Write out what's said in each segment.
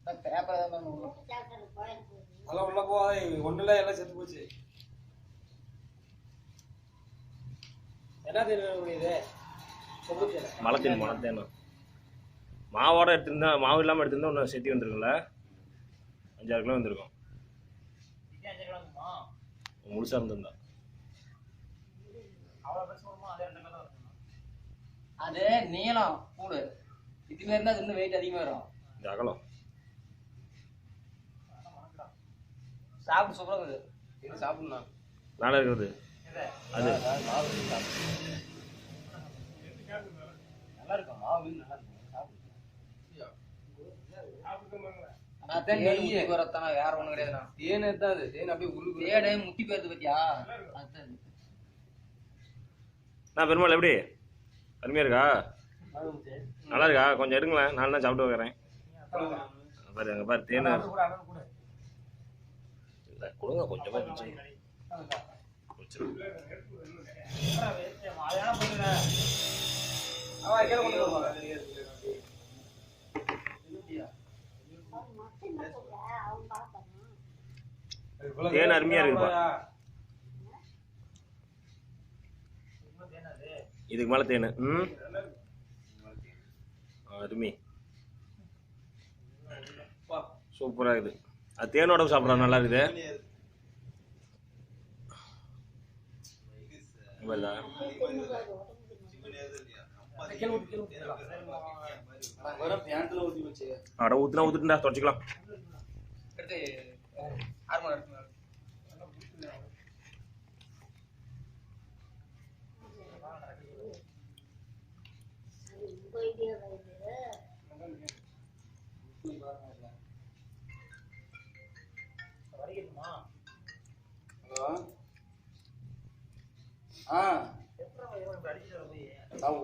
அதெல்லாம் உள்ள போகாத ஒண்ணுல எல்லாம் செத்து போச்சு. என்ன தெரியுது மலத்தேன் மலத்தேனும் மாவோட எடுத்திருந்தா மாவு இல்லாமல் எடுத்திருந்தா ஒன்று செட்டி வந்துருக்குல்ல 5-6 கிலோ வந்துருக்கும் முழுசா இருந்திருந்தா. அது நீளம் கூடு இதுமாரி இருந்தா அது இன்னும் வெயிட் அதிகமாக வரும். இந்த அகலம் சாப்பிட்டு சூப்பராக இருக்குது. இது சாப்பிடணும் மேலே இருக்கிறது அது நல்லா இருக்கும். மாவு நல்லா இருக்கும். வரத்தானா வேற ஒண்ணும் கிடையாதுண்ணா. தேன் தான் அது. தேன் அப்படியே உருகு தேடே முத்தி போயிருது பத்தியா. அதுதான் நான் பெருமாள் எப்படி அருமையா இருக்கா? நல்லா இருக்கா? கொஞ்சம் எடுங்களேன், நான் தான் சாப்பிட்டு வைக்கிறேன். பாரு அங்கே பாரு தேன் இல்லை கொடுங்க கொஞ்சமாக பிடிச்சிடும். தேன் அருமையா இருக்குப்பா. இதுக்கு மேல தேன் அருமை சூப்பரா இருக்குது. அது தேனோட சாப்பிட்றா நல்லா இருக்குது. அட ஊத்துனா ஊத்துட்டா தொடச்சிக்கலாம்.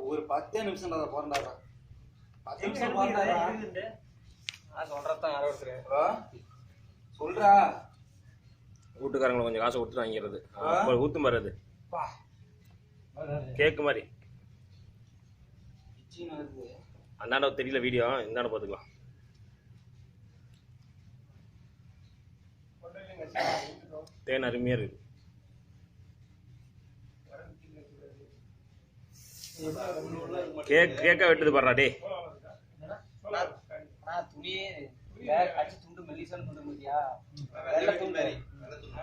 ஒரு 10 நிமிஷம் போறா 10 நிமிஷம் சொல்றதான் யாரோ சொல்றா. வீட்டுக்காரங்களை கொஞ்சம் காசை கொடுத்து வாங்கிறது ஊத்து மாதிரி அது கேக்கு மாதிரி. அந்தாண்ட தெரியல வீடியோ, இந்தாண்ட பார்த்துக்கலாம். தேன் அருமையா இருக்கு. கேக்கா வெட்டுது பாடுறா டே. துணி அடிச்சு துண்டு மெல்லிசான துண்டு